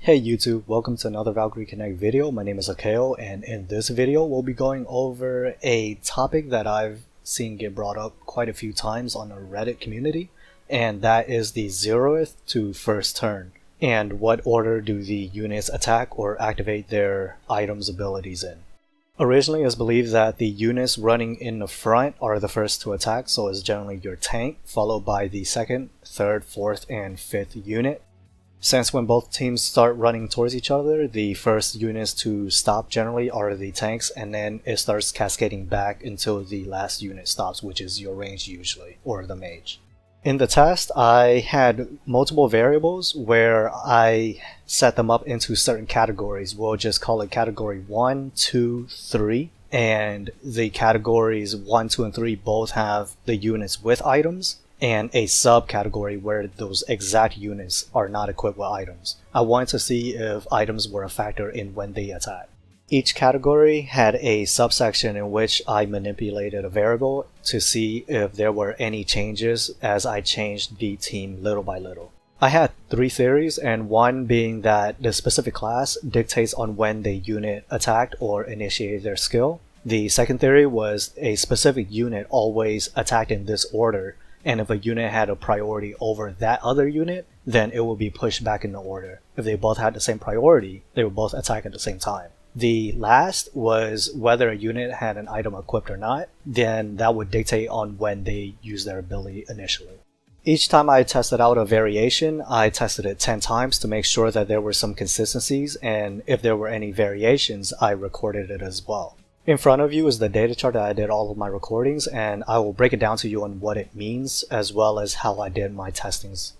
Hey YouTube, welcome to another Valkyrie Connect video. My name is Akeo, and in this video we'll be going over a topic that I've seen get brought up quite a few times on the Reddit community, and that is the 0th to 1st turn, and what order do the units attack or activate their items abilities in. Originally, it's believed that the units running in the front are the first to attack, so it's generally your tank, followed by the 2nd, 3rd, 4th, and 5th unit. Since when both teams start running towards each other, the first units to stop generally are the tanks, and then it starts cascading back until the last unit stops, which is your range usually, or the mage. In the test, I had multiple variables where I set them up into certain categories. We'll just call it category 1, 2, 3. And the categories 1, 2, and 3 both have the units with items, and a subcategory where those exact units are not equipped with items. I wanted to see if items were a factor in when they attack. Each category had a subsection in which I manipulated a variable to see if there were any changes as I changed the team little by little. I had 3 theories, and one being that the specific class dictates on when the unit attacked or initiated their skill. The second theory was a specific unit always attacked in this order, and if a unit had a priority over that other unit, then it will be pushed back in the order. If they both had the same priority, they would both attack at the same time. The last was whether a unit had an item equipped or not, then that would dictate on when they use their ability initially. Each time I tested out a variation, I tested it 10 times to make sure that there were some consistencies, and if there were any variations, I recorded it as well. In front of you is the data chart that I did all of my recordings, and I will break it down to you on what it means as well as how I did my testings.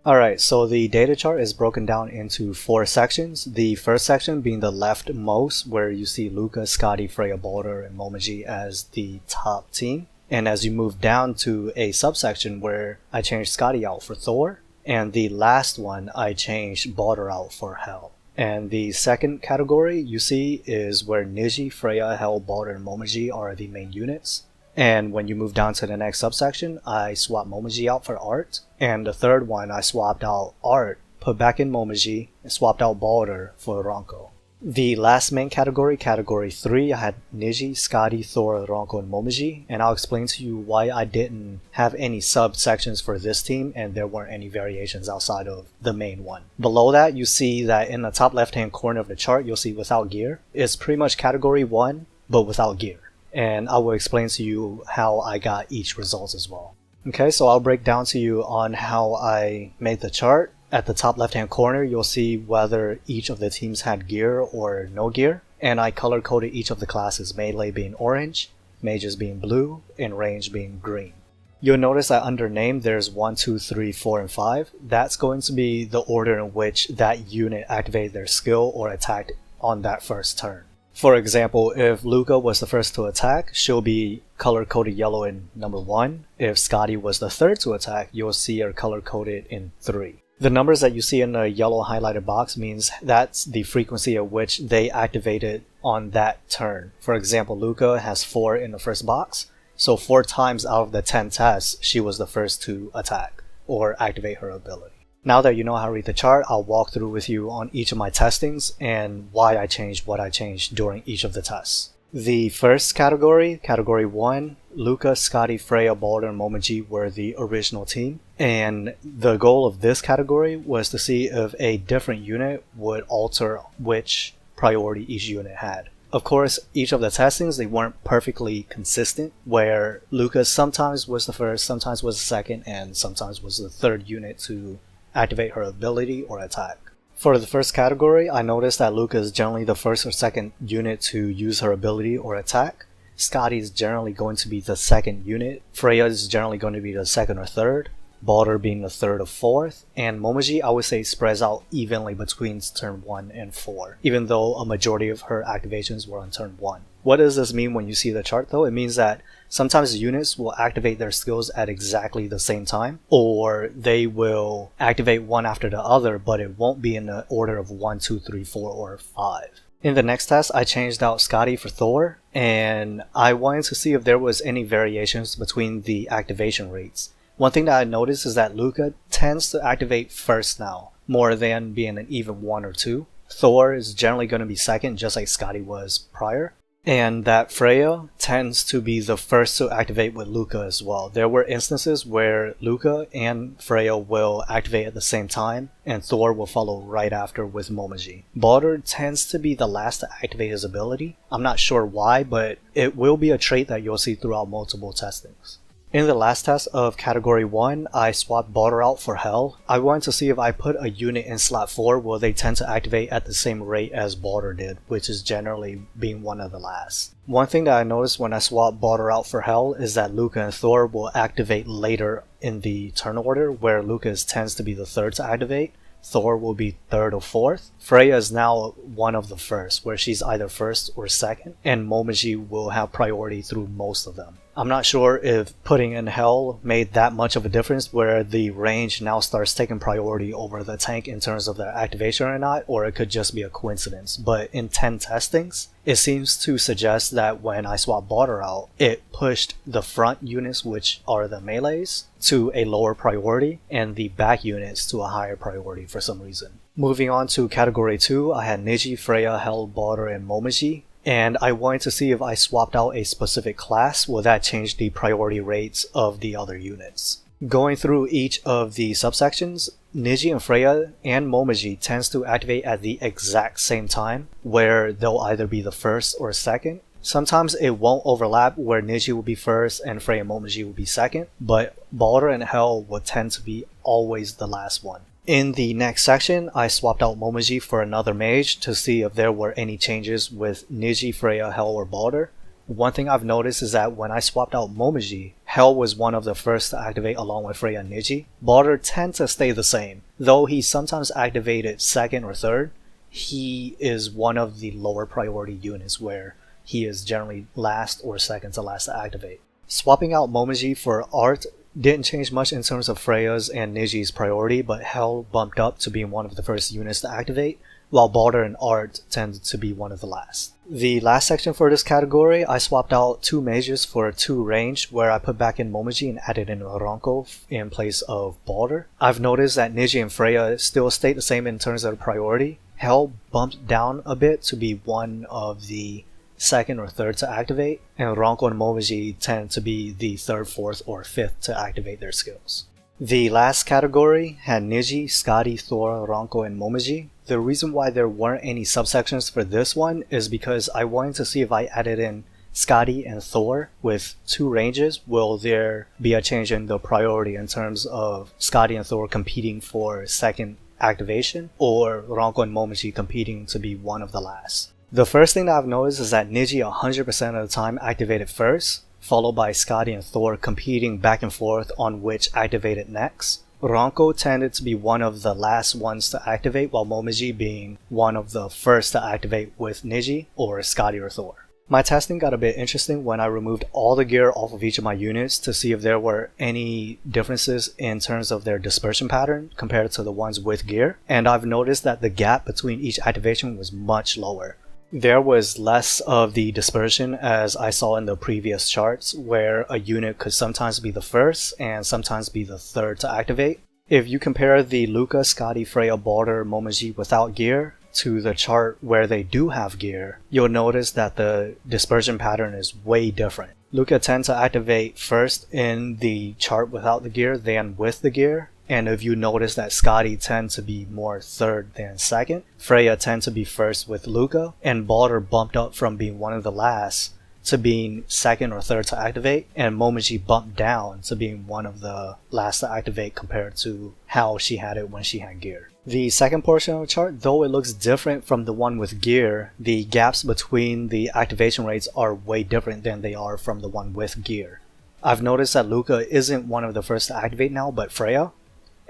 Alright, so the data chart is broken down into 4 sections. The first section being the leftmost, where you see Luca, Skadi, Freya, Baldur, and Momiji as the top team. And as you move down to a subsection where I changed Skadi out for Thor, and the last one I changed Baldur out for Hel. And the second category you see is where Niji, Freya, Hel, Baldur, and Momiji are the main units. And when you move down to the next subsection, I swapped Momiji out for Art. And the third one, I swapped out Art, put back in Momiji, and swapped out Baldur for Ronco. The last main category, category 3, I had Niji, Skadi, Thor, Ronco, and Momiji, and I'll explain to you why I didn't have any subsections for this team and there weren't any variations outside of the main one. Below that, you see that in the top left hand corner of the chart, you'll see without gear. It's pretty much category 1, but without gear. And I will explain to you how I got each result as well. Okay, so I'll break down to you on how I made the chart. At the top left hand corner, you'll see whether each of the teams had gear or no gear, and I color coded each of the classes, melee being orange, mages being blue, and range being green. You'll notice that under name there's 1, 2, 3, 4, and 5. That's going to be the order in which that unit activated their skill or attacked on that first turn. For example, if Luca was the first to attack, she'll be color coded yellow in number 1. If Skadi was the third to attack, you'll see her color coded in 3. The numbers that you see in the yellow highlighted box means that's the frequency at which they activated on that turn. For example, Luca has 4 in the first box, so 4 times out of the 10 tests, she was the first to attack or activate her ability. Now that you know how to read the chart, I'll walk through with you on each of my testings and why I changed what I changed during each of the tests. The first category, category 1, Luca, Skadi, Freya, Baldur, and Momiji were the original team. And the goal of this category was to see if a different unit would alter which priority each unit had. Of course, each of the testings, they weren't perfectly consistent, where Luca sometimes was the first, sometimes was the second, and sometimes was the third unit to activate her ability or attack. For the first category, I noticed that Luca is generally the first or second unit to use her ability or attack. Skadi is generally going to be the second unit. Freya is generally going to be the second or third. Baldur being the third or fourth. And Momiji, I would say, spreads out evenly between turn 1 and 4, even though a majority of her activations were on turn 1. What does this mean when you see the chart though? It means that sometimes units will activate their skills at exactly the same time, or they will activate one after the other, but it won't be in the order of 1, 2, 3, 4, or 5. In the next test, I changed out Skadi for Thor, and I wanted to see if there was any variations between the activation rates. One thing that I noticed is that Luca tends to activate first now, more than being an even 1 or 2. Thor is generally going to be second, just like Scotty was prior. And that Freya tends to be the first to activate with Luca as well. There were instances where Luca and Freya will activate at the same time, and Thor will follow right after with Momiji. Balder tends to be the last to activate his ability. I'm not sure why, but it will be a trait that you'll see throughout multiple testings. In the last test of Category 1, I swapped Balder out for Hel. I wanted to see if I put a unit in slot 4, will they tend to activate at the same rate as Balder did, which is generally being one of the last. One thing that I noticed when I swapped Balder out for Hel is that Luca and Thor will activate later in the turn order, where Luca tends to be the third to activate. Thor will be third or fourth. Freya is now one of the first, where she's either first or second, and Momiji will have priority through most of them. I'm not sure if putting in Hel made that much of a difference where the range now starts taking priority over the tank in terms of their activation or not, or it could just be a coincidence. But in 10 testings, it seems to suggest that when I swapped Balder out, it pushed the front units, which are the melees, to a lower priority, and the back units to a higher priority for some reason. Moving on to Category 2, I had Niji, Freya, Hel, Balder, and Momiji. And I wanted to see if I swapped out a specific class, will that change the priority rates of the other units. Going through each of the subsections, Niji and Freya and Momiji tends to activate at the exact same time, where they'll either be the first or second. Sometimes it won't overlap, where Niji will be first and Freya and Momiji will be second, but Balder and Hel will tend to be always the last one. In the next section, I swapped out Momiji for another mage to see if there were any changes with Niji, Freya, Hel, or Balder. One thing I've noticed is that when I swapped out Momiji, Hel was one of the first to activate along with Freya and Niji. Balder tends to stay the same. Though he sometimes activated second or third, he is one of the lower priority units where he is generally last or second to last to activate. Swapping out Momiji for Art didn't change much in terms of Freya's and Niji's priority, but Hel bumped up to being one of the first units to activate, while Balder and Art tended to be one of the last. The last section for this category, I swapped out 2 mages for 2 range, where I put back in Momiji and added in Ronko in place of Balder. I've noticed that Niji and Freya still stayed the same in terms of priority. Hel bumped down a bit to be one of the second or third to activate, and Ronko and Momiji tend to be the third, fourth, or fifth to activate their skills. The last category had Niji, Scotty, Thor, Ronko, and Momiji. The reason why there weren't any subsections for this one is because I wanted to see if I added in Scotty and Thor with 2 ranges, will there be a change in the priority in terms of Scotty and Thor competing for second activation, or Ronko and Momiji competing to be one of the last. The first thing that I've noticed is that Niji 100% of the time activated first, followed by Scotty and Thor competing back and forth on which activated next. Ronko tended to be one of the last ones to activate, while Momiji being one of the first to activate with Niji or Scotty or Thor. My testing got a bit interesting when I removed all the gear off of each of my units to see if there were any differences in terms of their dispersion pattern compared to the ones with gear, and I've noticed that the gap between each activation was much lower. There was less of the dispersion as I saw in the previous charts, where a unit could sometimes be the first and sometimes be the third to activate. If you compare the Luca, Scotty, Freya, Balder, Momiji without gear to the chart where they do have gear, you'll notice that the dispersion pattern is way different. Luca tends to activate first in the chart without the gear than with the gear. And if you notice that Scotty tends to be more third than second, Freya tends to be first with Luca, and Balder bumped up from being one of the last to being second or third to activate, and Momiji bumped down to being one of the last to activate compared to how she had it when she had gear. The second portion of the chart, though it looks different from the one with gear, the gaps between the activation rates are way different than they are from the one with gear. I've noticed that Luca isn't one of the first to activate now, but Freya,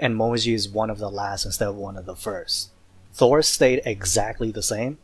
and Momiji is one of the last instead of one of the first. Thor stayed exactly the same,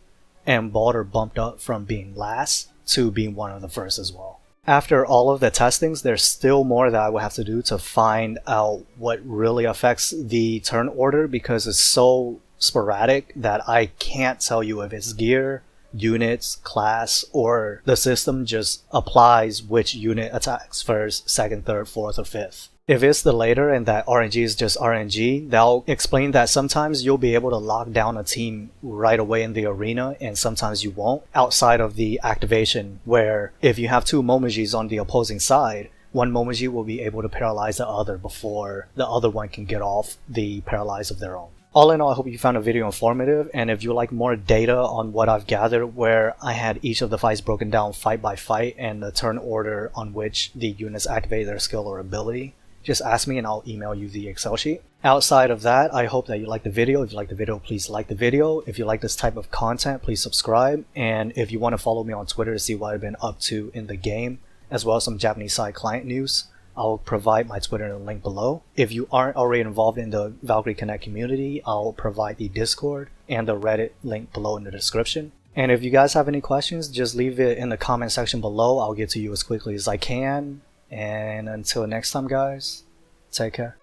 and Balder bumped up from being last to being one of the first as well. After all of the testings, there's still more that I would have to do to find out what really affects the turn order, because it's so sporadic that I can't tell you if it's gear, units, class, or the system just applies which unit attacks first, second, third, fourth, or fifth. If it's the later and that RNG is just RNG, that'll explain that sometimes you'll be able to lock down a team right away in the arena and sometimes you won't, outside of the activation where if you have two Momojis on the opposing side, one Momoji will be able to paralyze the other before the other one can get off the paralyze of their own. All in all, I hope you found the video informative, and if you like more data on what I've gathered where I had each of the fights broken down fight by fight and the turn order on which the units activate their skill or ability, just ask me and I'll email you the Excel sheet. Outside of that, I hope that you like the video. If you like the video, please like the video. If you like this type of content, please subscribe. And if you want to follow me on Twitter to see what I've been up to in the game, as well as some Japanese side client news, I'll provide my Twitter in the link below. If you aren't already involved in the Valkyrie Connect community, I'll provide the Discord and the Reddit link below in the description. And if you guys have any questions, just leave it in the comment section below. I'll get to you as quickly as I can. And until next time, guys, take care.